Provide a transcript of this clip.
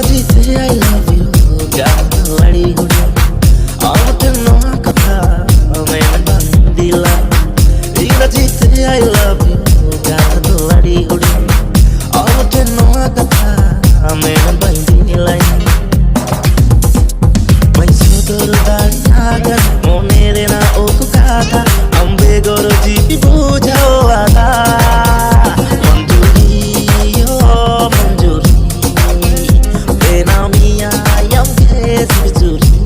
say I love you, Gathawadi Gudi. Avatno katha, main bandila. Ingaraji say I love you, Gathawadi Gudi. Avatno katha, main bandila. Mai sudar danagar, monere na oku katha, ambe goroji bujhao ada. Manjuri, benamiya yam ke sibjuri.